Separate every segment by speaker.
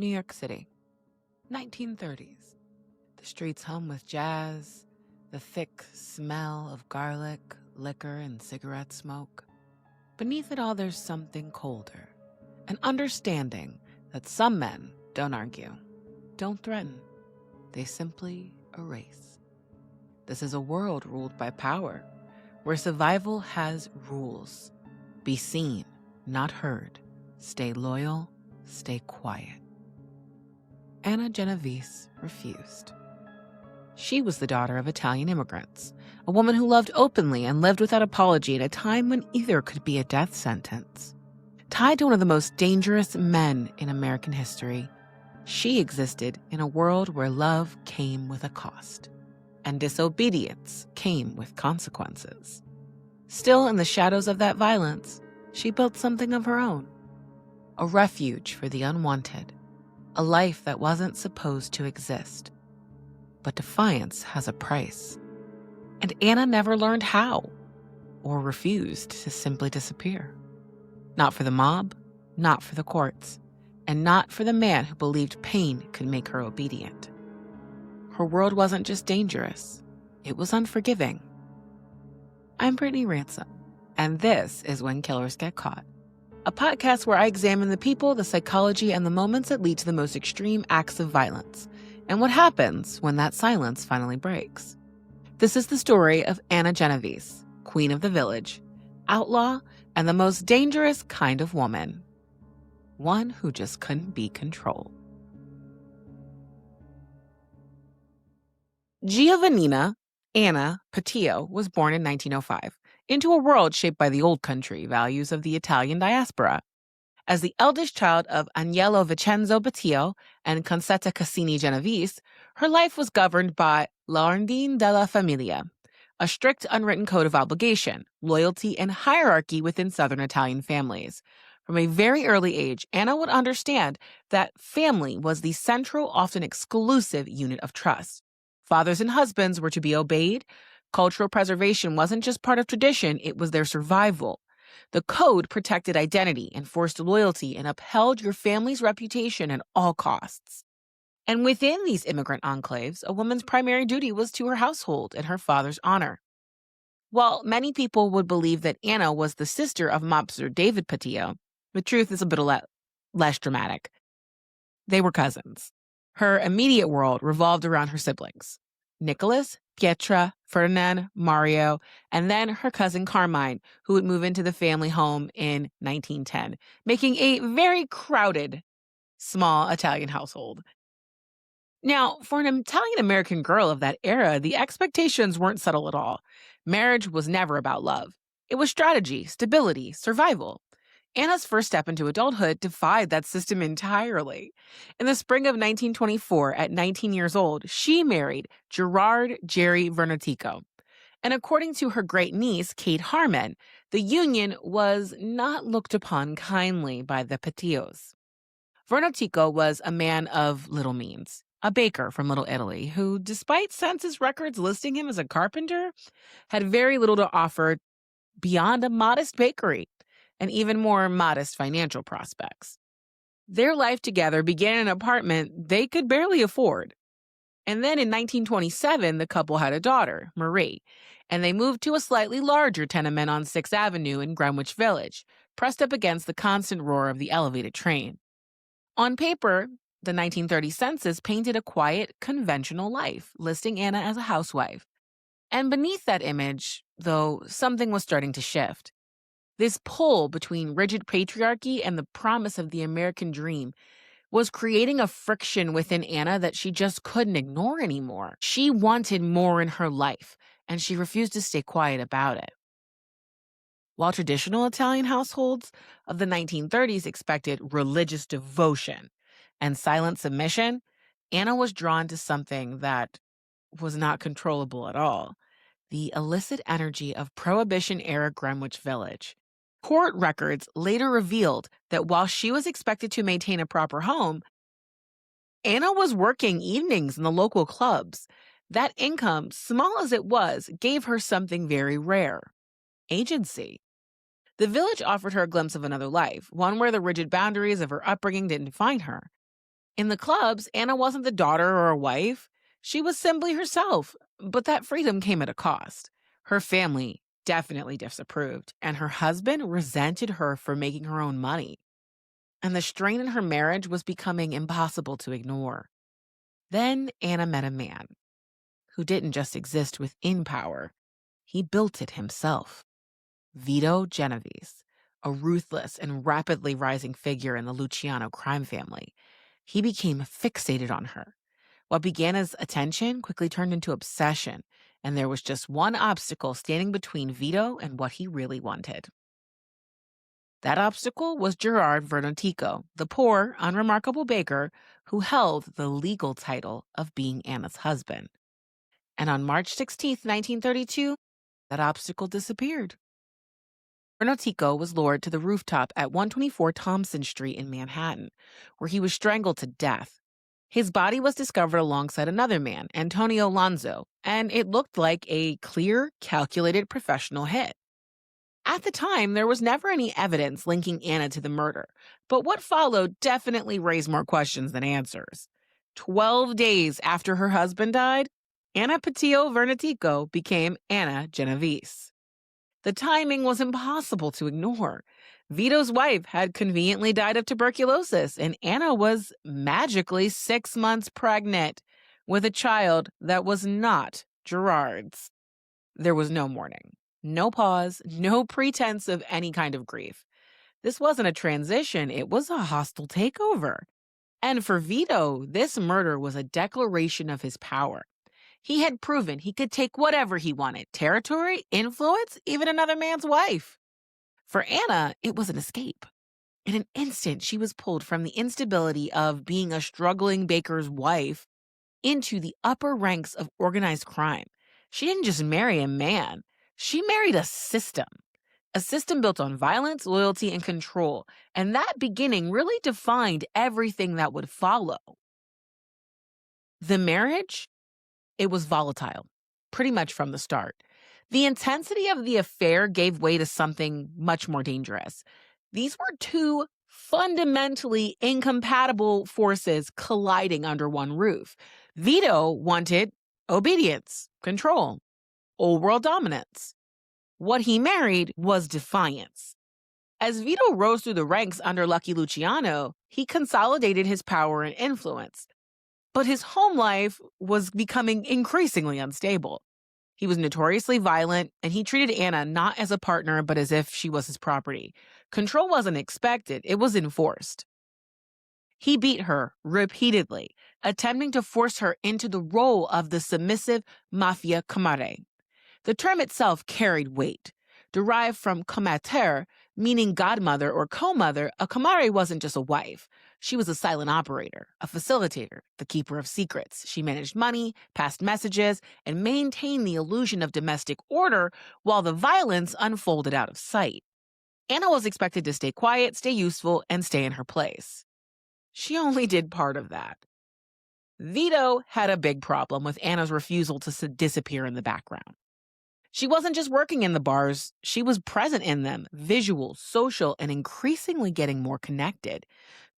Speaker 1: New York City, 1930s. The streets hum with jazz, the thick smell of garlic, liquor, and cigarette smoke. Beneath it all, there's something colder, an understanding that some men don't argue, don't threaten. They simply erase. This is a world ruled by power, where survival has rules. Be seen, not heard. Stay loyal, stay quiet. Anna Genovese refused. She was the daughter of Italian immigrants, a woman who loved openly and lived without apology at a time when either could be a death sentence. Tied to one of the most dangerous men in American history, she existed in a world where love came with a cost, and disobedience came with consequences. Still in the shadows of that violence, she built something of her own. A refuge for the unwanted, a life that wasn't supposed to exist. But defiance has a price. And Anna never learned how, or refused to simply disappear. Not for the mob, not for the courts, and not for the man who believed pain could make her obedient. Her world wasn't just dangerous, it was unforgiving. I'm Brittany Ransom, and this is When Killers Get Caught, a podcast where I examine the people, the psychology, and the moments that lead to the most extreme acts of violence, and what happens when that silence finally breaks. This is the story of Anna Genovese, Queen of the Village, outlaw, and the most dangerous kind of woman. One who just couldn't be controlled. Giovannina Anna Patillo was born in 1905 into a world shaped by the old country values of the Italian diaspora. As the eldest child of Agnello Vincenzo Patillo and Concetta Cassini Genovese, her life was governed by l'ordine della famiglia, a strict unwritten code of obligation, loyalty, and hierarchy within Southern Italian families. From a very early age, Anna would understand that family was the central, often exclusive unit of trust. Fathers and husbands were to be obeyed. Cultural preservation wasn't just part of tradition, it was their survival. The code protected identity, enforced loyalty, and upheld your family's reputation at all costs. And within these immigrant enclaves, a woman's primary duty was to her household and her father's honor. While many people would believe that Anna was the sister of mobster David Patillo, the truth is a bit less dramatic. They were cousins. Her immediate world revolved around her siblings, Nicholas, Pietra, Ferdinand, Mario, and then her cousin Carmine, who would move into the family home in 1910, making a very crowded, small Italian household. Now, for an Italian-American girl of that era, the expectations weren't subtle at all. Marriage was never about love. It was strategy, stability, survival. Anna's first step into adulthood defied that system entirely. In the spring of 1924, at 19 years old, she married Gerard Jerry Vernatico. And according to her great niece, Kate Harmon, the union was not looked upon kindly by the Patillos. Vernatico was a man of little means, a baker from Little Italy, who, despite census records listing him as a carpenter, had very little to offer beyond a modest bakery and even more modest financial prospects. Their life together began in an apartment they could barely afford. And then in 1927, the couple had a daughter, Marie, and they moved to a slightly larger tenement on 6th Avenue in Greenwich Village, pressed up against the constant roar of the elevated train. On paper, the 1930 census painted a quiet, conventional life, listing Anna as a housewife. And beneath that image, though, something was starting to shift. This pull between rigid patriarchy and the promise of the American dream was creating a friction within Anna that she just couldn't ignore anymore. She wanted more in her life, and she refused to stay quiet about it. While traditional Italian households of the 1930s expected religious devotion and silent submission, Anna was drawn to something that was not controllable at all: the illicit energy of Prohibition-era Greenwich Village. Court records later revealed that while she was expected to maintain a proper home, Anna was working evenings in the local clubs. That income, small as it was, gave her something very rare: agency. The village offered her a glimpse of another life, one where the rigid boundaries of her upbringing didn't define her. In the clubs, Anna wasn't the daughter or a wife. She was simply herself, but that freedom came at a cost. Her family definitely disapproved, and her husband resented her for making her own money. And the strain in her marriage was becoming impossible to ignore. Then Anna met a man who didn't just exist within power, he built it himself. Vito Genovese, a ruthless and rapidly rising figure in the Luciano crime family. He became fixated on her. What began as attention quickly turned into obsession, and there was just one obstacle standing between Vito and what he really wanted. That obstacle was Gerard Vernotico, the poor, unremarkable baker who held the legal title of being Anna's husband. And on March 16, 1932, that obstacle disappeared. Vernotico was lured to the rooftop at 124 Thompson Street in Manhattan, where he was strangled to death. His body was discovered alongside another man, Antonio Lanzo, and it looked like a clear, calculated professional hit. At the time, there was never any evidence linking Anna to the murder, but what followed definitely raised more questions than answers. 12 days after her husband died, Anna Patillo Vernotico became Anna Genovese. The timing was impossible to ignore. Vito's wife had conveniently died of tuberculosis, and Anna was magically 6 months pregnant with a child that was not Gerard's. There was no mourning, no pause, no pretense of any kind of grief. This wasn't a transition, it was a hostile takeover. And for Vito, this murder was a declaration of his power. He had proven he could take whatever he wanted, territory, influence, even another man's wife. For Anna, it was an escape. In an instant, she was pulled from the instability of being a struggling baker's wife into the upper ranks of organized crime. She didn't just marry a man, she married a system built on violence, loyalty, and control. And that beginning really defined everything that would follow. The marriage? It was volatile, pretty much from the start. The intensity of the affair gave way to something much more dangerous. These were two fundamentally incompatible forces colliding under one roof. Vito wanted obedience, control, old world dominance. What he married was defiance. As Vito rose through the ranks under Lucky Luciano, he consolidated his power and influence. But his home life was becoming increasingly unstable. He was notoriously violent, and he treated Anna not as a partner, but as if she was his property. Control wasn't expected, it was enforced. He beat her repeatedly, attempting to force her into the role of the submissive mafia camare. The term itself carried weight. Derived from comater, meaning godmother or co-mother, a camare wasn't just a wife. She was a silent operator, a facilitator, the keeper of secrets. She managed money, passed messages, and maintained the illusion of domestic order while the violence unfolded out of sight. Anna was expected to stay quiet, stay useful, and stay in her place. She only did part of that. Vito had a big problem with Anna's refusal to disappear in the background. She wasn't just working in the bars, she was present in them, visual, social, and increasingly getting more connected.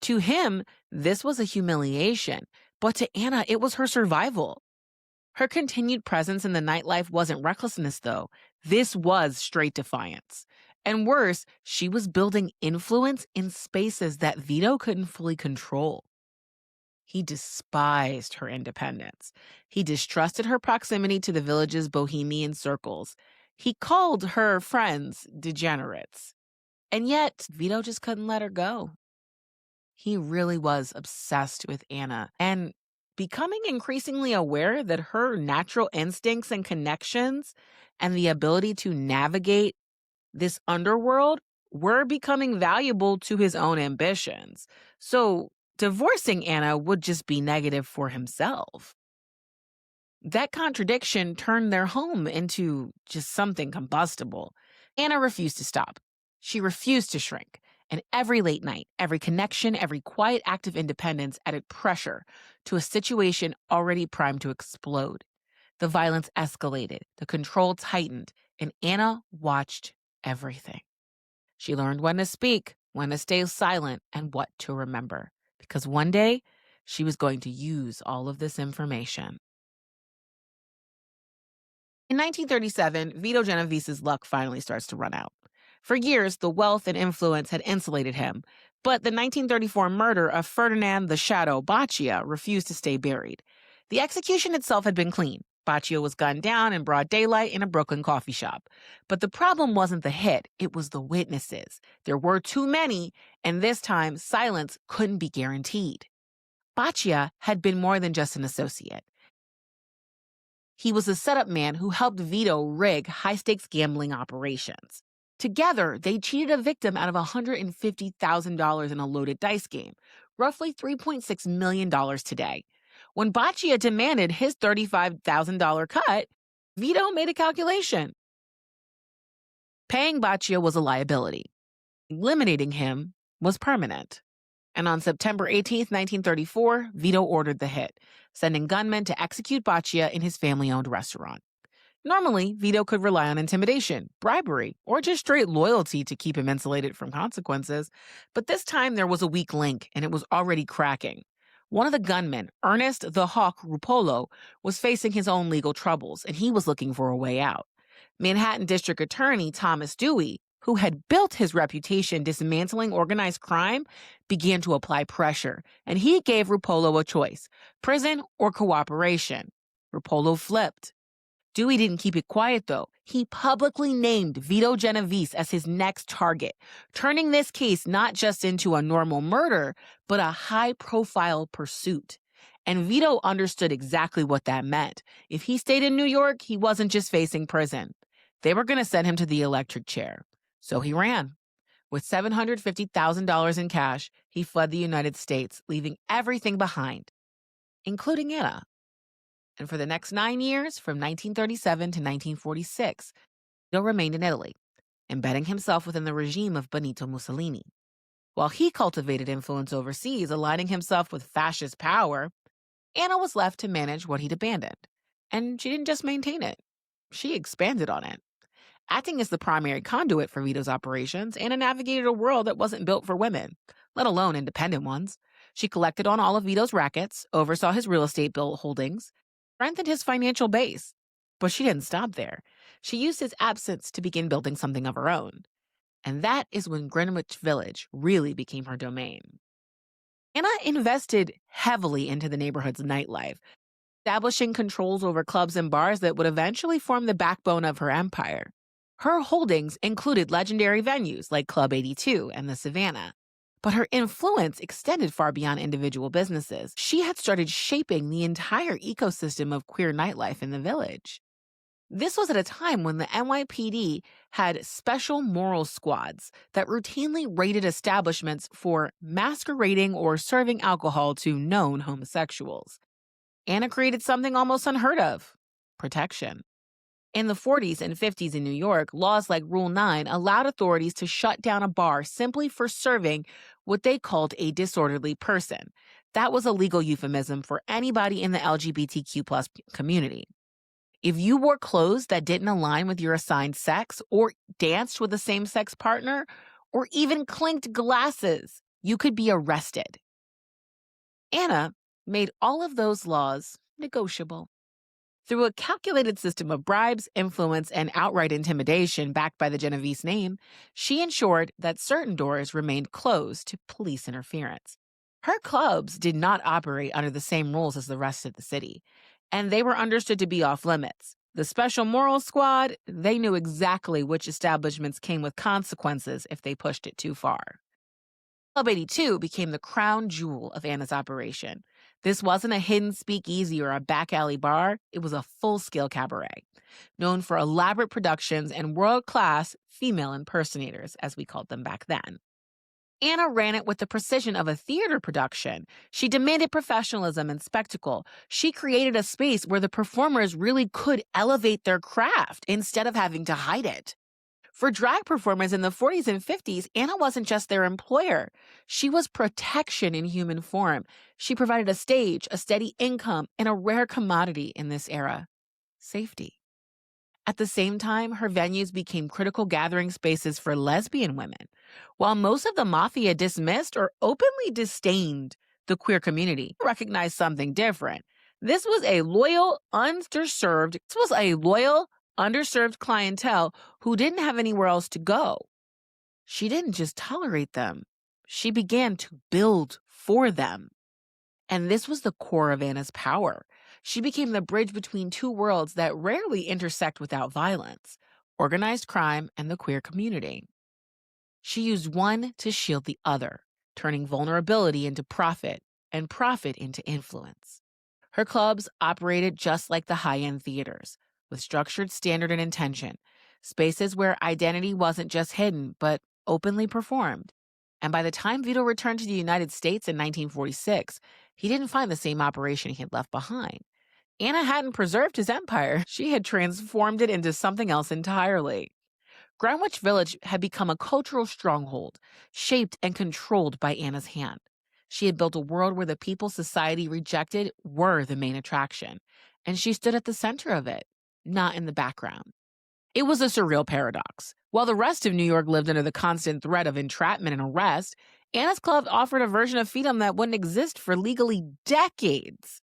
Speaker 1: To him, this was a humiliation, but to Anna, it was her survival. Her continued presence in the nightlife wasn't recklessness, though. This was straight defiance. And worse, she was building influence in spaces that Vito couldn't fully control. He despised her independence. He distrusted her proximity to the village's bohemian circles. He called her friends degenerates. And yet, Vito just couldn't let her go. He really was obsessed with Anna and becoming increasingly aware that her natural instincts and connections and the ability to navigate this underworld were becoming valuable to his own ambitions. So, divorcing Anna would just be negative for himself. That contradiction turned their home into just something combustible. Anna refused to stop. She refused to shrink. And every late night, every connection, every quiet act of independence added pressure to a situation already primed to explode. The violence escalated, the control tightened, and Anna watched everything. She learned when to speak, when to stay silent, and what to remember. Because one day, She was going to use all of this information. In 1937, Vito Genovese's luck finally starts to run out. For years, the wealth and influence had insulated him, but the 1934 murder of Ferdinand the Shadow Baccia refused to stay buried. The execution itself had been clean. Baccia was gunned down in broad daylight in a Brooklyn coffee shop. But the problem wasn't the hit, it was the witnesses. There were too many, and this time, silence couldn't be guaranteed. Baccia had been more than just an associate. He was a setup man who helped Vito rig high-stakes gambling operations. Together, they cheated a victim out of $150,000 in a loaded dice game, roughly $3.6 million today. When Baccia demanded his $35,000 cut, Vito made a calculation. Paying Baccia was a liability. Eliminating him was permanent. And on September 18, 1934, Vito ordered the hit, sending gunmen to execute Baccia in his family-owned restaurant. Normally, Vito could rely on intimidation, bribery, or just straight loyalty to keep him insulated from consequences, but this time there was a weak link, and it was already cracking. One of the gunmen, Ernest the Hawk Rupolo, was facing his own legal troubles, and he was looking for a way out. Manhattan District Attorney Thomas Dewey, who had built his reputation dismantling organized crime, began to apply pressure, and he gave Rupolo a choice, prison or cooperation. Rupolo flipped. Dewey didn't keep it quiet, though. He publicly named Vito Genovese as his next target, turning this case not just into a normal murder, but a high-profile pursuit. And Vito understood exactly what that meant. If he stayed in New York, he wasn't just facing prison. They were going to send him to the electric chair. So he ran. With $750,000 in cash, he fled the United States, leaving everything behind, including Anna. And for the next 9 years, from 1937 to 1946, Vito remained in Italy, embedding himself within the regime of Benito Mussolini. While he cultivated influence overseas, aligning himself with fascist power, Anna was left to manage what he'd abandoned. And she didn't just maintain it, she expanded on it. Acting as the primary conduit for Vito's operations, Anna navigated a world that wasn't built for women, let alone independent ones. She collected on all of Vito's rackets, oversaw his real estate holdings, strengthened his financial base. But she didn't stop there. She used his absence to begin building something of her own. And that is when Greenwich Village really became her domain. Anna invested heavily into the neighborhood's nightlife, establishing controls over clubs and bars that would eventually form the backbone of her empire. Her holdings included legendary venues like Club 82 and the Savannah. But her influence extended far beyond individual businesses. She had started shaping the entire ecosystem of queer nightlife in the village. This was at a time when the NYPD had special moral squads that routinely raided establishments for masquerading or serving alcohol to known homosexuals. Anna created something almost unheard of: protection. In the 40s and 50s in New York, laws like Rule 9 allowed authorities to shut down a bar simply for serving what they called a disorderly person. That was a legal euphemism for anybody in the LGBTQ+ community. If you wore clothes that didn't align with your assigned sex, or danced with a same-sex partner, or even clinked glasses, you could be arrested. Anna made all of those laws negotiable. Through a calculated system of bribes, influence, and outright intimidation backed by the Genovese name, she ensured that certain doors remained closed to police interference. Her clubs did not operate under the same rules as the rest of the city, and they were understood to be off limits. The Special Moral Squad, they knew exactly which establishments came with consequences if they pushed it too far. Club 82 became the crown jewel of Anna's operation. This wasn't a hidden speakeasy or a back alley bar. It was a full-scale cabaret, known for elaborate productions and world-class female impersonators, as we called them back then. Anna ran it with the precision of a theater production. She demanded professionalism and spectacle. She created a space where the performers really could elevate their craft instead of having to hide it. For drag performers in the 40s and 50s, Anna wasn't just their employer. She was protection in human form. She provided a stage, a steady income, and a rare commodity in this era: safety. At the same time, her venues became critical gathering spaces for lesbian women. While most of the mafia dismissed or openly disdained The queer community recognized something different. This was a loyal, underserved clientele who didn't have anywhere else to go. She didn't just tolerate them. She began to build for them. And this was the core of Anna's power. She became the bridge between two worlds that rarely intersect without violence: organized crime and the queer community. She used one to shield the other, turning vulnerability into profit and profit into influence. Her clubs operated just like the high-end theaters, with structured standard and intention, spaces where identity wasn't just hidden, but openly performed. And by the time Vito returned to the United States in 1946, he didn't find the same operation he had left behind. Anna hadn't preserved his empire. She had transformed it into something else entirely. Greenwich Village had become a cultural stronghold, shaped and controlled by Anna's hand. She had built a world where the people society rejected were the main attraction, and she stood at the center of it, not in the background. It was a surreal paradox. While the rest of New York lived under the constant threat of entrapment and arrest, Anna's club offered a version of freedom that wouldn't exist for legally decades.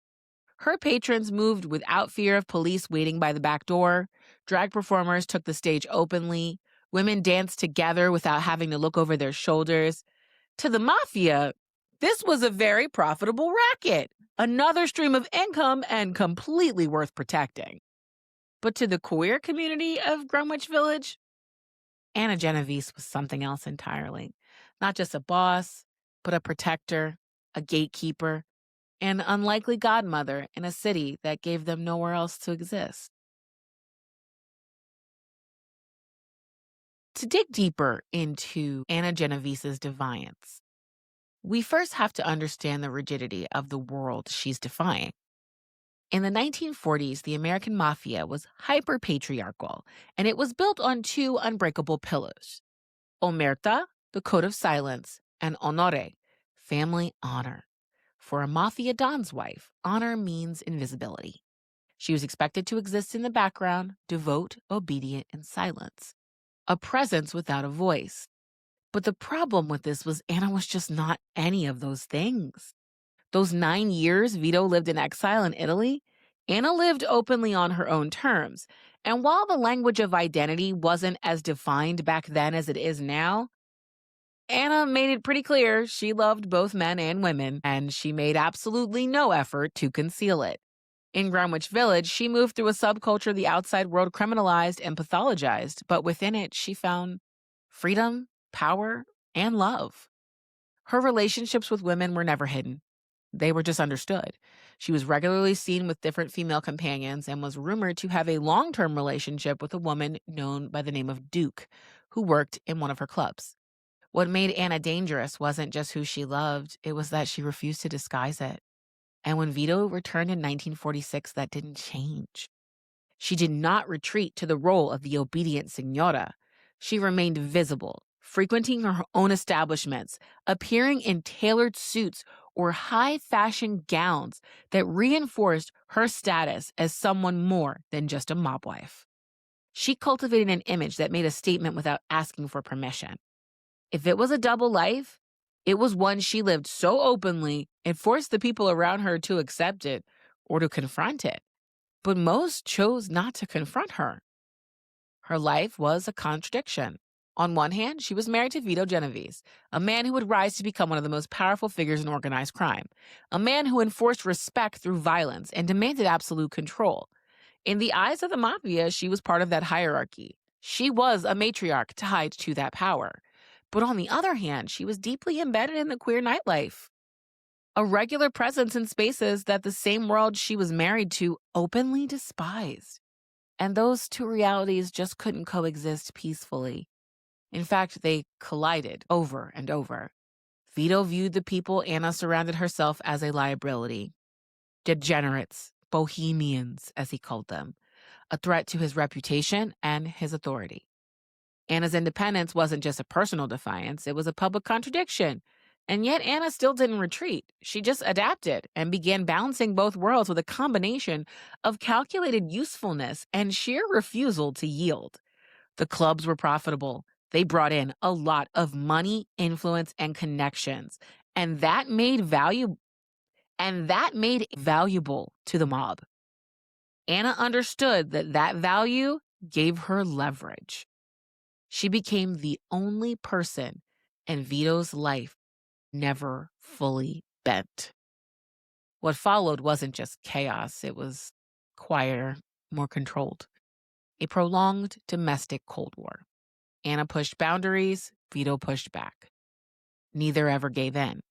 Speaker 1: Her patrons moved without fear of police waiting by the back door. Drag performers took the stage openly. Women danced together without having to look over their shoulders. To the mafia, this was a very profitable racket, another stream of income and completely worth protecting. But to the queer community of Greenwich Village, Anna Genovese was something else entirely. Not just a boss, but a protector, a gatekeeper, an unlikely godmother in a city that gave them nowhere else to exist. To dig deeper into Anna Genovese's defiance, we first have to understand the rigidity of the world she's defying. In the 1940s, the American Mafia was hyper-patriarchal, and it was built on two unbreakable pillars: Omertà, the code of silence, and onore, family honor. For a Mafia Don's wife, honor means invisibility. She was expected to exist in the background, devout, obedient, and silence. A presence without a voice. But the problem with this was Anna was just not any of those things. Those 9 years Vito lived in exile in Italy, Anna lived openly on her own terms. And while the language of identity wasn't as defined back then as it is now, Anna made it pretty clear she loved both men and women, and she made absolutely no effort to conceal it. In Greenwich Village, she moved through a subculture the outside world criminalized and pathologized, but within it, she found freedom, power, and love. Her relationships with women were never hidden. They were just understood. She was regularly seen with different female companions and was rumored to have a long-term relationship with a woman known by the name of Duke, who worked in one of her clubs. What made Anna dangerous wasn't just who she loved, it was that she refused to disguise it. And when Vito returned in 1946, that didn't change. She did not retreat to the role of the obedient señora. She remained visible, frequenting her own establishments, appearing in tailored suits or high-fashion gowns that reinforced her status as someone more than just a mob wife. She cultivated an image that made a statement without asking for permission. If it was a double life, it was one she lived so openly it forced the people around her to accept it or to confront it. But most chose not to confront her. Her life was a contradiction. On one hand, she was married to Vito Genovese, a man who would rise to become one of the most powerful figures in organized crime, a man who enforced respect through violence and demanded absolute control. In the eyes of the mafia, she was part of that hierarchy. She was a matriarch tied to that power. But on the other hand, she was deeply embedded in the queer nightlife, a regular presence in spaces that the same world she was married to openly despised. And those two realities just couldn't coexist peacefully. In fact, they collided over and over. Vito viewed the people Anna surrounded herself as a liability. Degenerates, bohemians, as he called them, a threat to his reputation and his authority. Anna's independence wasn't just a personal defiance, it was a public contradiction. And yet Anna still didn't retreat. She just adapted and began balancing both worlds with a combination of calculated usefulness and sheer refusal to yield. The clubs were profitable. They brought in a lot of money, influence, and connections. And that made value And that made it valuable to the mob. Anna understood that that value gave her leverage. She became the only person in Vito's life never fully bent. What followed wasn't just chaos, it was quieter, more controlled. A prolonged domestic Cold War. Anna pushed boundaries, Vito pushed back. Neither ever gave in.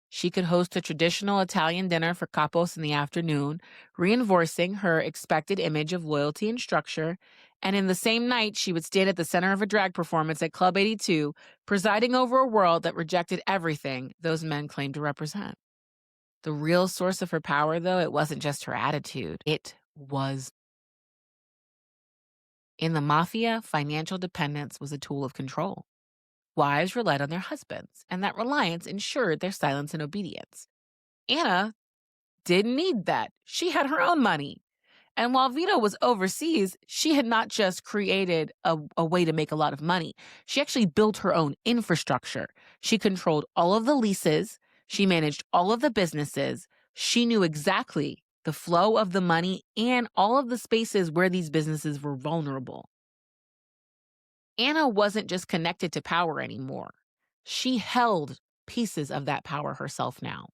Speaker 1: She could host a traditional Italian dinner for capos in the afternoon, reinforcing her expected image of loyalty and structure, and in the same night, she would stand at the center of a drag performance at Club 82, presiding over a world that rejected everything those men claimed to represent. The real source of her power, though, it wasn't just her attitude. It was. In the mafia, financial dependence was a tool of control. Wives relied on their husbands, and that reliance ensured their silence and obedience. Anna didn't need that. She had her own money. And while Vito was overseas, she had not just created a way to make a lot of money. She actually built her own infrastructure. She controlled all of the leases. She managed all of the businesses. She knew exactly the flow of the money and all of the spaces where these businesses were vulnerable. Anna wasn't just connected to power anymore. She held pieces of that power herself now.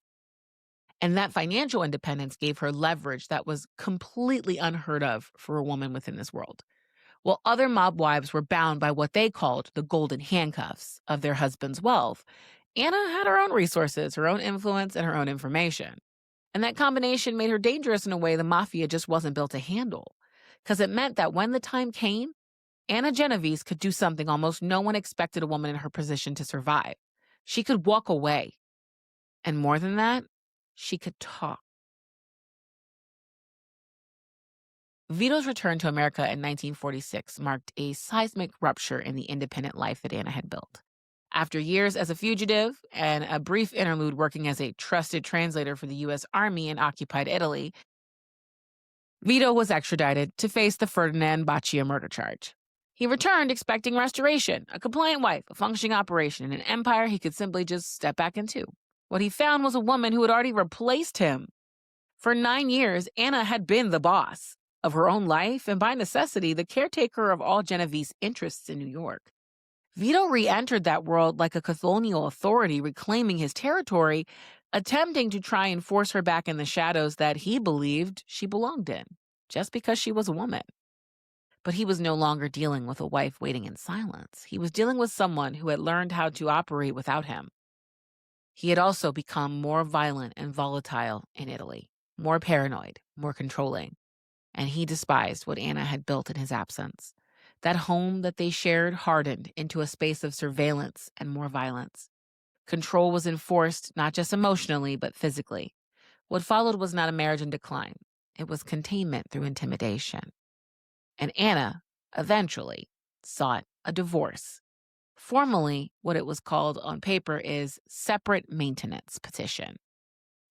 Speaker 1: And that financial independence gave her leverage that was completely unheard of for a woman within this world. While other mob wives were bound by what they called the golden handcuffs of their husband's wealth, Anna had her own resources, her own influence, and her own information. And that combination made her dangerous in a way the mafia just wasn't built to handle. Because it meant that when the time came, Anna Genovese could do something almost no one expected a woman in her position to survive. She could walk away. And more than that, she could talk. Vito's return to America in 1946 marked a seismic rupture in the independent life that Anna had built. After years as a fugitive and a brief interlude working as a trusted translator for the U.S. Army in occupied Italy, Vito was extradited to face the Ferdinand Baccia murder charge. He returned expecting restoration, a compliant wife, a functioning operation, and an empire he could simply just step back into. What he found was a woman who had already replaced him. For 9 years, Anna had been the boss of her own life and by necessity, the caretaker of all Genovese interests in New York. Vito re-entered that world like a colonial authority reclaiming his territory, attempting to try and force her back in the shadows that he believed she belonged in, just because she was a woman. But he was no longer dealing with a wife waiting in silence. He was dealing with someone who had learned how to operate without him. He had also become more violent and volatile in Italy, more paranoid, more controlling. And he despised what Anna had built in his absence. That home that they shared hardened into a space of surveillance and more violence. Control was enforced not just emotionally, but physically. What followed was not a marriage in decline. It was containment through intimidation. And Anna, eventually, sought a divorce. Formally, what it was called on paper is separate maintenance petition.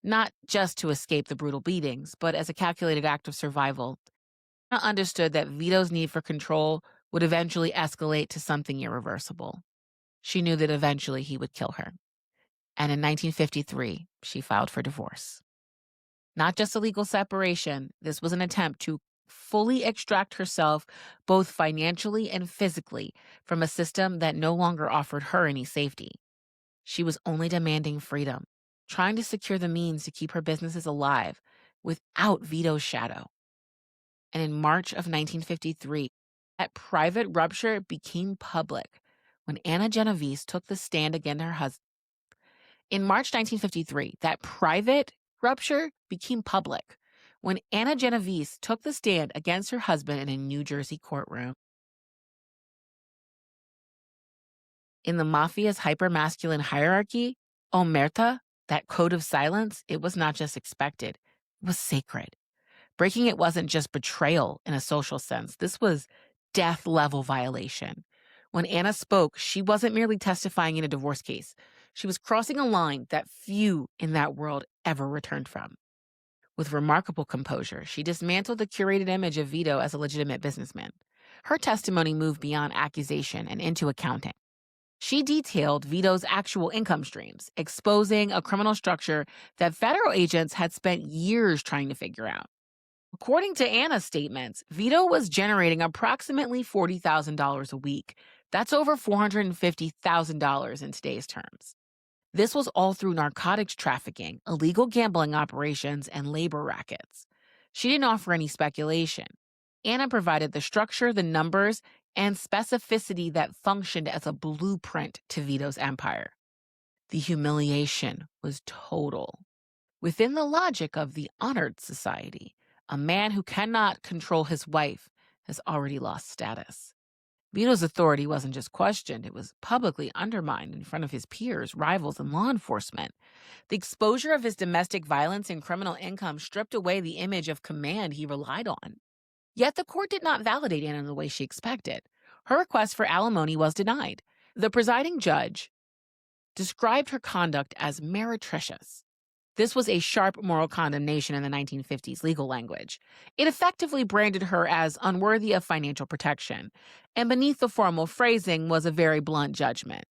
Speaker 1: Not just to escape the brutal beatings, but as a calculated act of survival. Anna understood that Vito's need for control would eventually escalate to something irreversible. She knew that eventually he would kill her. And in 1953, she filed for divorce. Not just a legal separation, this was an attempt to fully extract herself, both financially and physically, from a system that no longer offered her any safety. She was only demanding freedom, trying to secure the means to keep her businesses alive without Vito's shadow. And in March of 1953, that private rupture became public when Anna Genovese took the stand against her husband. In March 1953, that private rupture became public when Anna Genovese took the stand against her husband in a New Jersey courtroom. In the mafia's hypermasculine hierarchy, Omertà, that code of silence, it was not just expected, it was sacred. Breaking it wasn't just betrayal in a social sense. This was death-level violation. When Anna spoke, she wasn't merely testifying in a divorce case. She was crossing a line that few in that world ever returned from. With remarkable composure, she dismantled the curated image of Vito as a legitimate businessman. Her testimony moved beyond accusation and into accounting. She detailed Vito's actual income streams, exposing a criminal structure that federal agents had spent years trying to figure out. According to Anna's statements, Vito was generating approximately $40,000 a week. That's over $450,000 in today's terms. This was all through narcotics trafficking, illegal gambling operations, and labor rackets. She didn't offer any speculation. Anna provided the structure, the numbers, and specificity that functioned as a blueprint to Vito's empire. The humiliation was total. Within the logic of the honored society, a man who cannot control his wife has already lost status. Vito's authority wasn't just questioned, it was publicly undermined in front of his peers, rivals, and law enforcement. The exposure of his domestic violence and criminal income stripped away the image of command he relied on. Yet the court did not validate Anna in the way she expected. Her request for alimony was denied. The presiding judge described her conduct as meretricious. This was a sharp moral condemnation in the 1950s legal language. It effectively branded her as unworthy of financial protection, and beneath the formal phrasing was a very blunt judgment.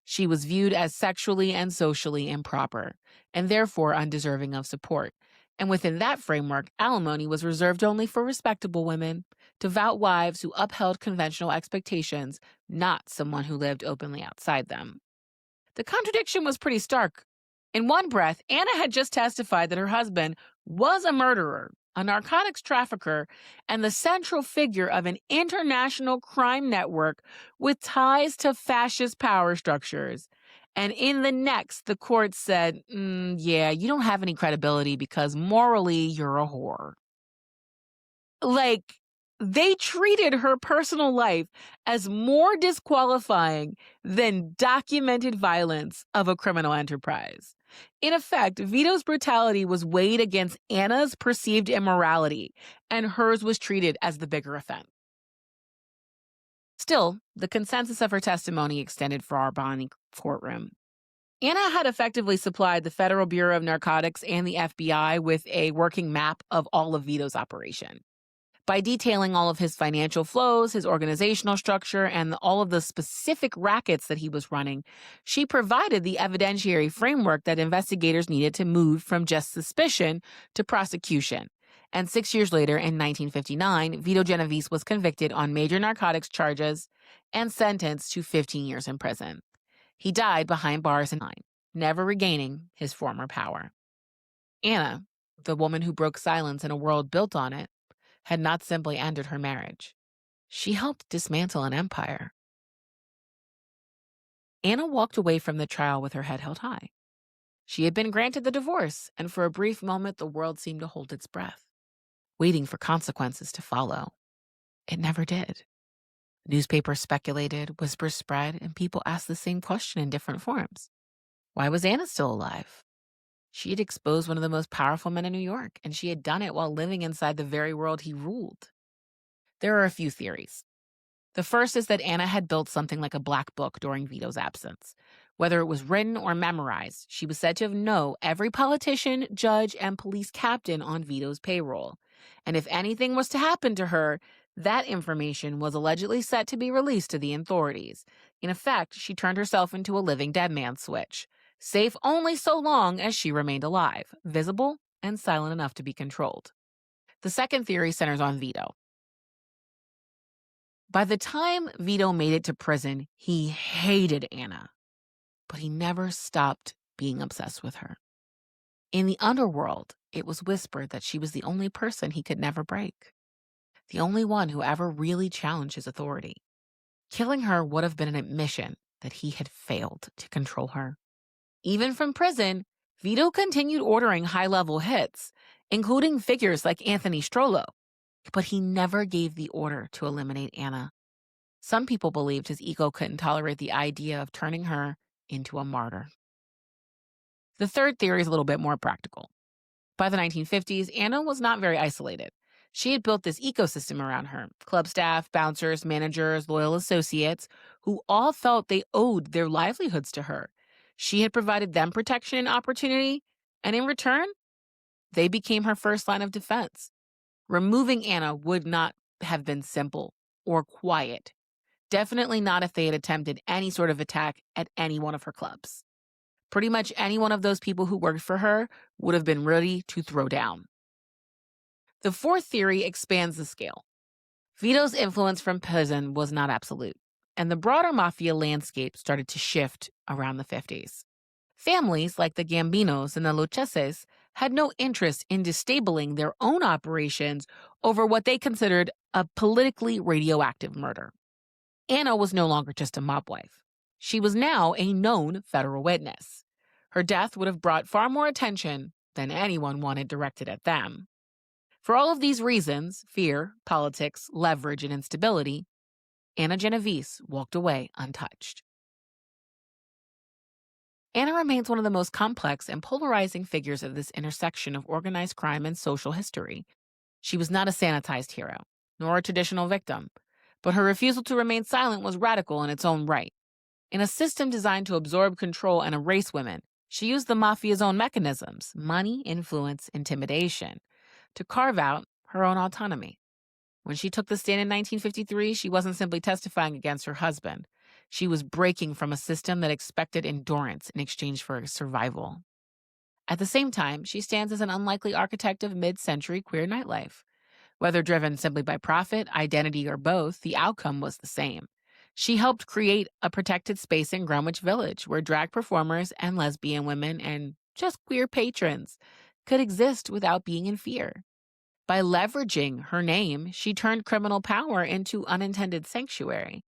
Speaker 1: She was viewed as sexually and socially improper, and therefore undeserving of support. And within that framework, alimony was reserved only for respectable women, devout wives who upheld conventional expectations, not someone who lived openly outside them. The contradiction was pretty stark. In one breath, Anna had just testified that her husband was a murderer, a narcotics trafficker, and the central figure of an international crime network with ties to fascist power structures. And in the next, the court said, yeah, you don't have any credibility because morally you're a whore. Like, they treated her personal life as more disqualifying than documented violence of a criminal enterprise. In effect, Vito's brutality was weighed against Anna's perceived immorality, and hers was treated as the bigger offense. Still, the consensus of her testimony extended far beyond the courtroom. Anna had effectively supplied the Federal Bureau of Narcotics and the FBI with a working map of all of Vito's operation. By detailing all of his financial flows, his organizational structure, and all of the specific rackets that he was running, she provided the evidentiary framework that investigators needed to move from just suspicion to prosecution. And 6 years later, in 1959, Vito Genovese was convicted on major narcotics charges and sentenced to 15 years in prison. He died behind bars in 9, never regaining his former power. Anna, the woman who broke silence in a world built on it, had not simply ended her marriage. She helped dismantle an empire. Anna walked away from the trial with her head held high. She had been granted the divorce, and for a brief moment the world seemed to hold its breath, waiting for consequences to follow. It never did. Newspapers speculated, whispers spread, and people asked the same question in different forms. Why was Anna still alive? She had exposed one of the most powerful men in New York, and she had done it while living inside the very world he ruled. There are a few theories. The first is that Anna had built something like a black book during Vito's absence. Whether it was written or memorized, she was said to know every politician, judge, and police captain on Vito's payroll. And if anything was to happen to her, that information was allegedly set to be released to the authorities. In effect, she turned herself into a living dead man switch, safe only so long as she remained alive, visible, and silent enough to be controlled. The second theory centers on Vito. By the time Vito made it to prison, he hated Anna, but he never stopped being obsessed with her. In the underworld, it was whispered that she was the only person he could never break, the only one who ever really challenged his authority. Killing her would have been an admission that he had failed to control her. Even from prison, Vito continued ordering high-level hits, including figures like Anthony Strollo, but he never gave the order to eliminate Anna. Some people believed his ego couldn't tolerate the idea of turning her into a martyr. The third theory is a little bit more practical. By the 1950s, Anna was not very isolated. She had built this ecosystem around her: club staff, bouncers, managers, loyal associates, who all felt they owed their livelihoods to her. She had provided them protection and opportunity, and in return, they became her first line of defense. Removing Anna would not have been simple or quiet. Definitely not if they had attempted any sort of attack at any one of her clubs. Pretty much any one of those people who worked for her would have been ready to throw down. The fourth theory expands the scale. Vito's influence from prison was not absolute, and the broader mafia landscape started to shift around the 50s. Families like the Gambinos and the Luccheses had no interest in disabling their own operations over what they considered a politically radioactive murder. Anna was no longer just a mob wife. She was now a known federal witness. Her death would have brought far more attention than anyone wanted directed at them. For all of these reasons, fear, politics, leverage, and instability, Anna Genovese walked away untouched. Anna remains one of the most complex and polarizing figures of this intersection of organized crime and social history. She was not a sanitized hero, nor a traditional victim, but her refusal to remain silent was radical in its own right. In a system designed to absorb control and erase women, she used the mafia's own mechanisms, money, influence, intimidation, to carve out her own autonomy. When she took the stand in 1953, she wasn't simply testifying against her husband. She was breaking from a system that expected endurance in exchange for survival. At the same time, she stands as an unlikely architect of mid-century queer nightlife. Whether driven simply by profit, identity, or both, the outcome was the same. She helped create a protected space in Greenwich Village where drag performers and lesbian women and just queer patrons could exist without being in fear. By leveraging her name, she turned criminal power into unintended sanctuary,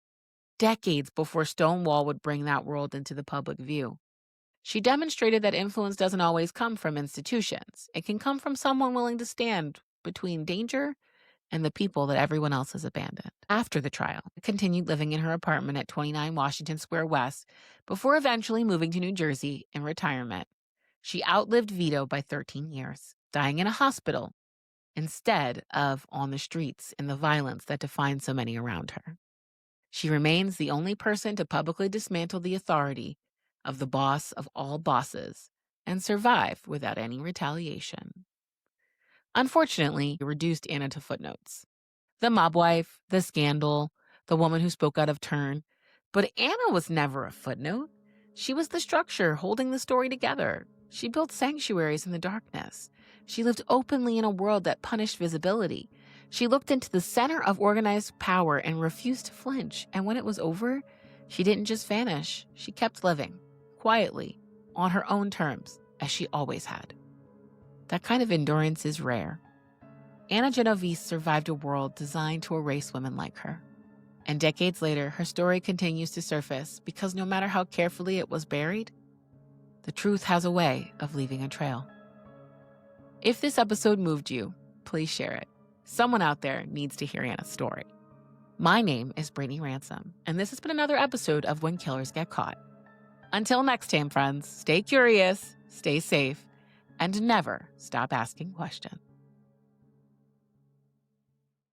Speaker 1: decades before Stonewall would bring that world into the public view. She demonstrated that influence doesn't always come from institutions. It can come from someone willing to stand between danger and the people that everyone else has abandoned. After the trial, she continued living in her apartment at 29 Washington Square West before eventually moving to New Jersey in retirement. She outlived Vito by 13 years, dying in a hospital instead of on the streets in the violence that defined so many around her. She remains the only person to publicly dismantle the authority of the boss of all bosses and survive without any retaliation. Unfortunately, it reduced Anna to footnotes. The mob wife, the scandal, the woman who spoke out of turn. But Anna was never a footnote. She was the structure holding the story together. She built sanctuaries in the darkness. She lived openly in a world that punished visibility. She looked into the center of organized power and refused to flinch. And when it was over, she didn't just vanish. She kept living, quietly, on her own terms, as she always had. That kind of endurance is rare. Anna Genovese survived a world designed to erase women like her. And decades later, her story continues to surface because no matter how carefully it was buried, the truth has a way of leaving a trail. If this episode moved you, please share it. Someone out there needs to hear Anna's story. My name is Brittany Ransom, and this has been another episode of When Killers Get Caught. Until next time, friends, stay curious, stay safe, and never stop asking questions.